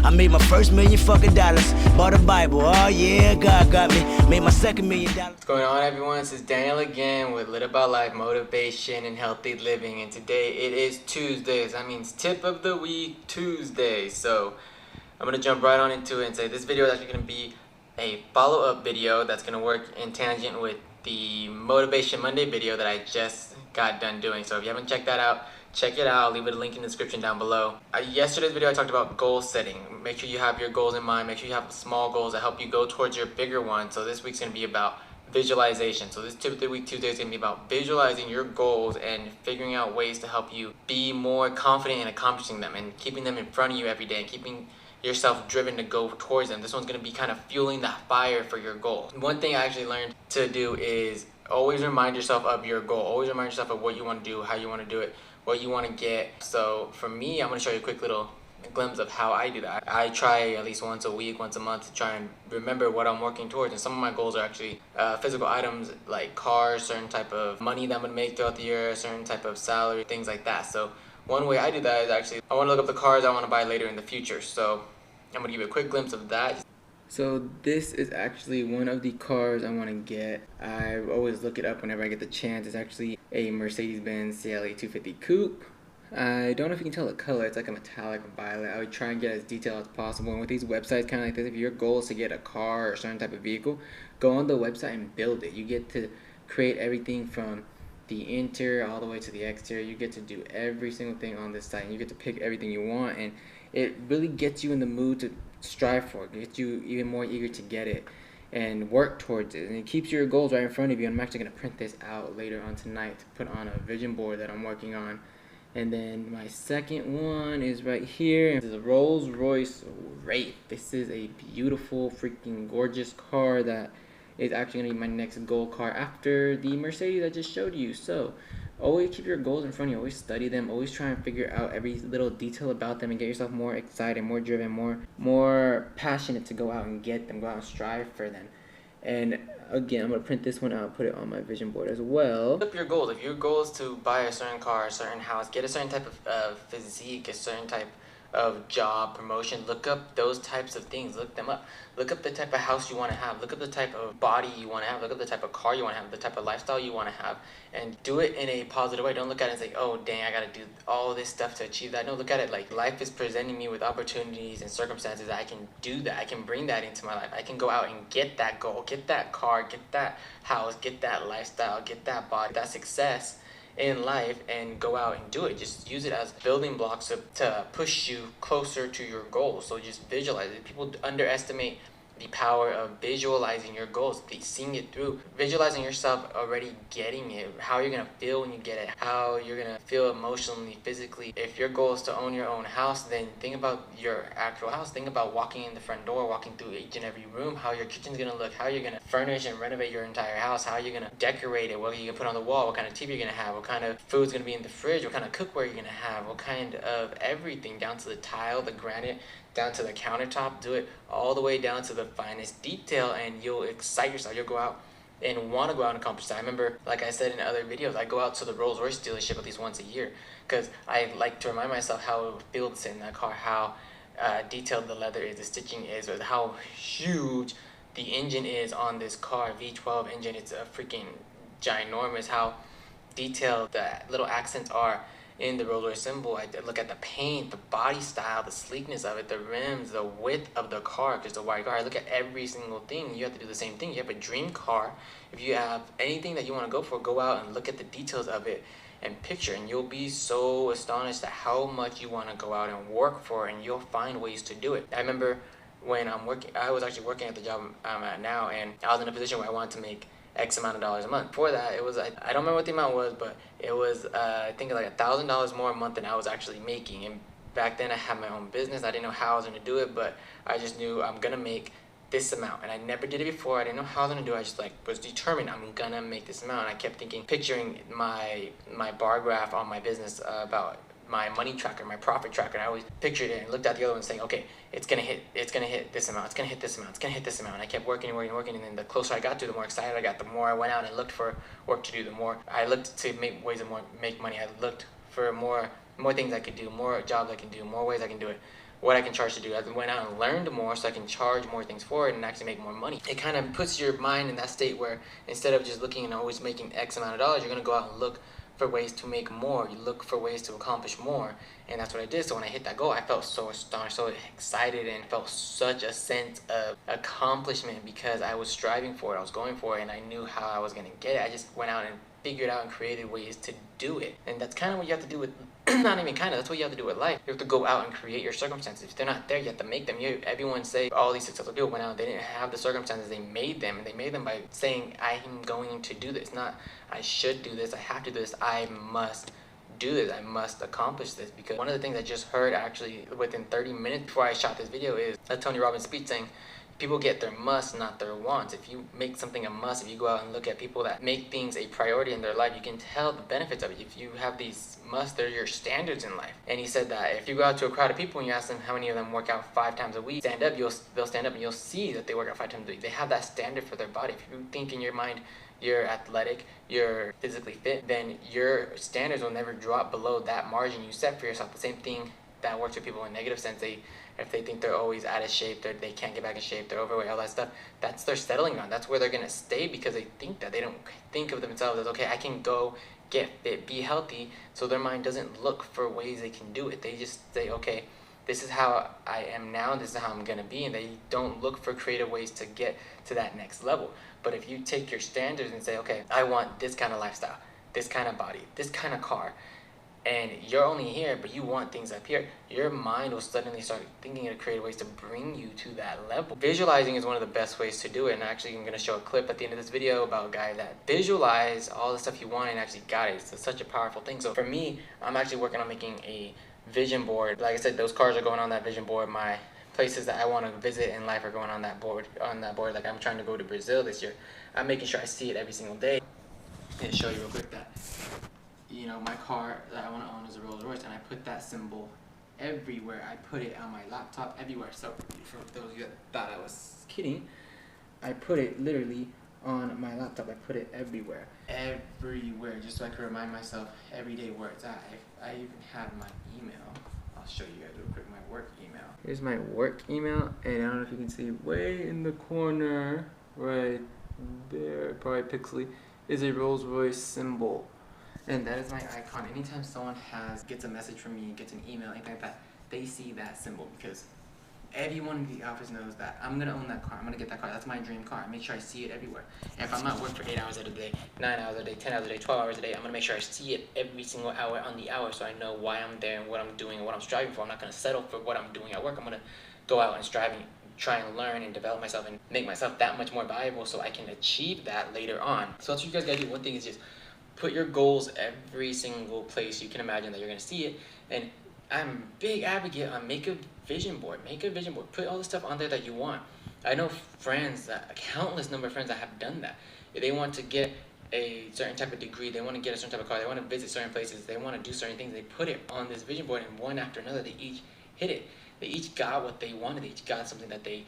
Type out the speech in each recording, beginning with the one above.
I made my first $1 million fucking dollars. Bought a Bible, oh yeah, God got me. Made my second $1 million. What's going on, everyone? This is Daniel again with Lit About Life, Motivation, and Healthy Living. And today it is Tuesday. That means Tip of the Week Tuesday. So I'm going to jump right on into it and say this video is actually going to be a follow-up video that's going to work in tangent with the Motivation Monday video that I just got done doing. So if you haven't checked that out, check it out. I'll leave a link in the description down below. Yesterday's video I talked about goal setting. Make sure you have your goals in mind. Make sure you have small goals that help you go towards your bigger one. So this week's going to be about visualization. So this Tip of the Week Tuesday is going to be about visualizing your goals and figuring out ways to help you be more confident in accomplishing them and keeping them in front of you every day and keeping yourself driven to go towards them. This one's going to be kind of fueling the fire for your goal. One thing I actually learned to do is always remind yourself of your goal. Always remind yourself of what you want to do, how you want to do it, what you want to get. So for me, I'm going to show you a quick little glimpse of how I do that. I try at least once a week, once a month to try and remember what I'm working towards. And some of my goals are actually physical items like cars, certain type of money that I'm going to make throughout the year, a certain type of salary, things like that. So one way I do that is actually I want to look up the cars I want to buy later in the future. So I'm going to give you a quick glimpse of that. So this is actually one of the cars I want to get. I always look it up whenever I get the chance. It's actually a Mercedes-Benz CLA 250 Coupe. I don't know if you can tell the color. It's like a metallic violet. I would try and get as detailed as possible. And with these websites kind of like this, if your goal is to get a car or a certain type of vehicle, go on the website and build it. You get to create everything from the interior all the way to the exterior. You get to do every single thing on this site, and you get to pick everything you want, and it really gets you in the mood to strive for it, gets you even more eager to get it and work towards it, and it keeps your goals right in front of you. And I'm actually going to print this out later on tonight to put on a vision board that I'm working on. And then my second one is right here. This is a Rolls-Royce Wraith. This is a beautiful, freaking gorgeous car that is actually going to be my next goal car after the Mercedes I just showed you. So always keep your goals in front of you. Always study them. Always try and figure out every little detail about them and get yourself more excited, more driven, more passionate to go out and get them, go out and strive for them. And again, I'm going to print this one out, put it on my vision board as well. Look up your goals. If your goal is to buy a certain car, a certain house, get a certain type of physique, a certain type of job, promotion, look up those types of things. Look them up. Look up the type of house you want to have. Look up the type of body you want to have. Look up the type of car you want to have, the type of lifestyle you want to have, and do it in a positive way. Don't look at it and say, oh dang, I got to do all this stuff to achieve that. No, look at it like life is presenting me with opportunities and circumstances that I can do that. I can bring that into my life. I can go out and get that goal, get that car, get that house, get that lifestyle, get that body, that success in life, and go out and do it. Just use it as building blocks to push you closer to your goals. So just visualize it. People underestimate the power of visualizing your goals, seeing it through, visualizing yourself already getting it, how you're gonna feel when you get it, how you're gonna feel emotionally, physically. If your goal is to own your own house, then think about your actual house. Think about walking in the front door, walking through each and every room, how your kitchen's gonna look, how you're gonna furnish and renovate your entire house, how you're gonna decorate it, what you're gonna put on the wall, what kind of TV you're gonna have, what kind of food's gonna be in the fridge, what kind of cookware you're gonna have, what kind of everything, down to the tile, the granite, down to the countertop. Do it all the way down to the finest detail, and you'll excite yourself. You'll go out and want to go out and accomplish that. I remember, like I said in other videos, I go out to the Rolls-Royce dealership at least once a year because I like to remind myself how it would feel to sit in that car, how detailed the leather is, the stitching is, or how huge the engine is on this car. V12 engine, it's a freaking ginormous. How detailed the little accents are in the Rolls-Royce symbol. I look at the paint, the body style, the sleekness of it, the rims, the width of the car, because it's a wide car. I look at every single thing. You have to do the same thing. You have a dream car. If you have anything that you want to go for, go out and look at the details of it and picture, and you'll be so astonished at how much you want to go out and work for, and you'll find ways to do it. I remember when I was actually working at the job I'm at now, and I was in a position where I wanted to make X amount of dollars a month. Before that, it was, I don't remember what the amount was, but it was I think like $1,000 more a month than I was actually making. And back then I had my own business. I didn't know how I was going to do it, but I just knew I'm going to make this amount. And I never did it before. I didn't know how I was going to do it. I just was determined I'm going to make this amount. And I kept picturing my bar graph on my business about my money tracker, my profit tracker, and I always pictured it and looked at the other one saying, okay, it's gonna hit this amount, it's gonna hit this amount, it's gonna hit this amount. And I kept working, and then the closer I got to, the more excited I got, the more I went out and looked for work to do, the more I looked to make make money. I looked for more things I could do, more jobs I can do, more ways I can do it. what I can charge to do. I went out and learned more so I can charge more things for it and actually make more money. It kind of puts your mind in that state where instead of just looking and always making X amount of dollars, you're going to go out and look for ways to make more. You look for ways to accomplish more, and that's what I did. So when I hit that goal, I felt so astonished, so excited, and felt such a sense of accomplishment because I was striving for it, I was going for it, and I knew how I was going to get it. I just went out and figured out and created ways to do it. And that's kind of what you have to do with not even kind of, that's what you have to do with life. You have to go out and create your circumstances. If they're not there, you have to make them. Everyone say all these successful people went out, they didn't have the circumstances, they made them, and they made them by saying, I'm going to do this, not I should do this, I have to do this, I must do this, I must accomplish this. Because one of the things I just heard actually within 30 minutes before I shot this video is a Tony Robbins speech saying, people get their must, not their wants. If you make something a must, if you go out and look at people that make things a priority in their life, you can tell the benefits of it. If you have these musts, they're your standards in life. And he said that if you go out to a crowd of people and you ask them how many of them work out 5 times a week, they'll stand up and you'll see that they work out 5 times a week. They have that standard for their body. If you think in your mind you're athletic, you're physically fit, then your standards will never drop below that margin you set for yourself. The same thing that works with people in a negative sense. If they think they're always out of shape, they can't get back in shape, they're overweight, all that stuff, that's their settling on. That's where they're going to stay because they think that. They don't think of themselves as, okay, I can go get fit, be healthy, so their mind doesn't look for ways they can do it. They just say, okay, this is how I am now, this is how I'm going to be, and they don't look for creative ways to get to that next level. But if you take your standards and say, okay, I want this kind of lifestyle, this kind of body, this kind of car, and you're only here, but you want things up here, your mind will suddenly start thinking of creative ways to bring you to that level. Visualizing is one of the best ways to do it, and actually I'm going to show a clip at the end of this video about a guy that visualized all the stuff he wanted and actually got it. It's such a powerful thing. So for me, I'm actually working on making a vision board. Like I said, those cars are going on that vision board. My places that I want to visit in life are going on that board. Like I'm trying to go to Brazil this year. I'm making sure I see it every single day. And show you real quick that, you know, my car that I want to own is a Rolls Royce, and I put that symbol everywhere. I put it on my laptop, everywhere. So for those of you that thought I was kidding, I put it literally on my laptop. I put it everywhere, just so I can remind myself every day where it's at. I even have my email. I'll show you guys real quick my work email. Here's my work email, and I don't know if you can see way in the corner, right there, probably pixely, is a Rolls Royce symbol. And that is my icon. Anytime someone gets a message from me, gets an email, anything like that, they see that symbol because everyone in the office knows that I'm gonna own that car. I'm gonna get that car. That's my dream car. I make sure I see it everywhere. And if I'm not working for 8 hours a day, 9 hours a day, 10 hours a day, 12 hours a day, I'm gonna make sure I see it every single hour on the hour so I know why I'm there and what I'm doing and what I'm striving for. I'm not gonna settle for what I'm doing at work. I'm gonna go out and strive and try and learn and develop myself and make myself that much more valuable so I can achieve that later on. So that's what you guys gotta do. One thing is just put your goals every single place you can imagine that you're gonna see it. And I'm a big advocate on make a vision board. Make a vision board. Put all the stuff on there that you want. I know friends, a countless number of friends that have done that. If they want to get a certain type of degree, they want to get a certain type of car, they want to visit certain places, they want to do certain things, they put it on this vision board, and one after another they each hit it. They each got what they wanted. They each got something that they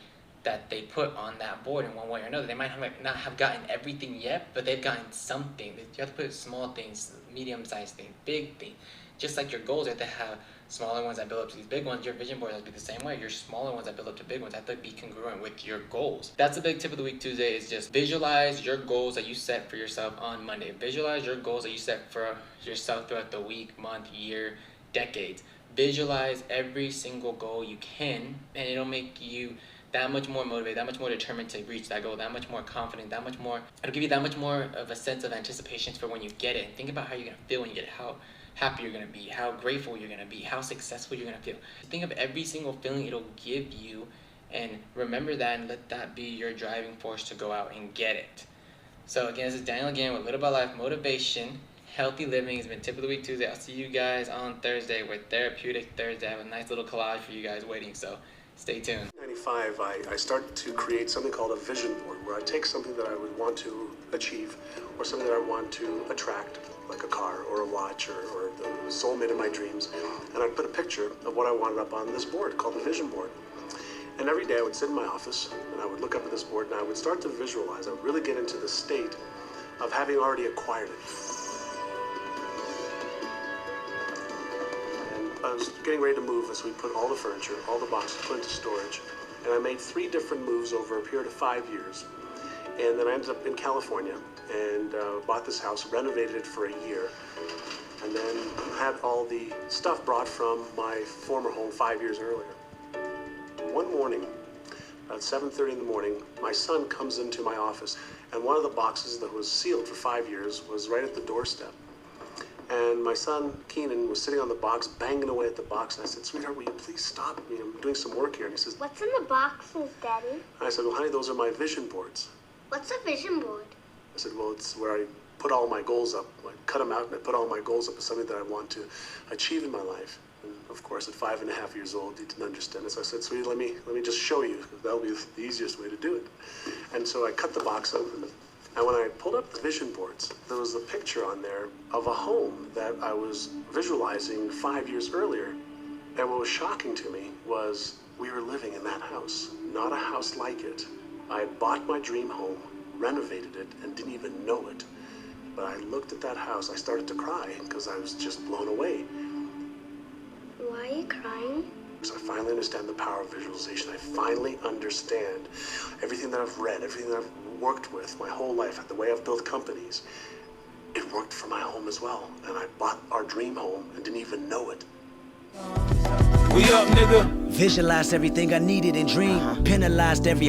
put on that board in one way or another. They might not have gotten everything yet, but they've gotten something. You have to put small things, medium-sized things, big things. Just like your goals, you have to have smaller ones that build up to these big ones. Your vision board has to be the same way. Your smaller ones that build up to big ones have to be congruent with your goals. That's the big tip of the week Tuesday, is just visualize your goals that you set for yourself on Monday. Visualize your goals that you set for yourself throughout the week, month, year, decades. Visualize every single goal you can, and it'll make you that much more motivated, that much more determined to reach that goal, that much more confident, that much more, it'll give you that much more of a sense of anticipation for when you get it. And think about how you're gonna feel when you get it, how happy you're gonna be, how grateful you're gonna be, how successful you're gonna feel. Think of every single feeling it'll give you, and remember that and let that be your driving force to go out and get it. So again, this is Daniel again with Little About Life Motivation. Healthy living has been Tip of the Week Tuesday. I'll see you guys on Thursday with Therapeutic Thursday. I have a nice little collage for you guys waiting, so stay tuned. In 1995, I started to create something called a vision board, where I take something that I would want to achieve, or something that I want to attract, like a car or a watch or the soulmate of my dreams, and I'd put a picture of what I wanted up on this board called the vision board. And every day I would sit in my office and I would look up at this board and I would start to visualize. I would really get into the state of having already acquired it. And I was getting ready to move, so we put all the furniture, all the boxes, put into storage. And I made 3 different moves over a period of 5 years. And then I ended up in California and bought this house, renovated it for a year, and then had all the stuff brought from my former home 5 years earlier. One morning, at 7:30 in the morning, my son comes into my office, and one of the boxes that was sealed for 5 years was right at the doorstep. And my son, Keenan, was sitting on the box, banging away at the box, and I said, "Sweetheart, will you please stop me? I'm doing some work here." And he says, "What's in the boxes, Daddy?" and I said, "Well, honey, those are my vision boards." What's a vision board? I said, "Well, it's where I put all my goals up. I cut them out and I put all my goals up as something that I want to achieve in my life." And of course, at 5.5 years old, he didn't understand it. So I said, "Sweetie, let me just show you, because that'll be the easiest way to do it." And so I cut the box open. And when I pulled up the vision boards, there was a picture on there of a home that I was visualizing 5 years earlier. And what was shocking to me was we were living in that house, not a house like it. I had bought my dream home, renovated it, and didn't even know it. But I looked at that house, I started to cry because I was just blown away. Why are you crying? Because I finally understand the power of visualization. I finally understand everything that I've read, everything that I've worked with my whole life, the way I've built companies. It worked for my home as well. And I bought our dream home and didn't even know it. We up, nigga. Visualized everything I needed and dreamed. Penalized every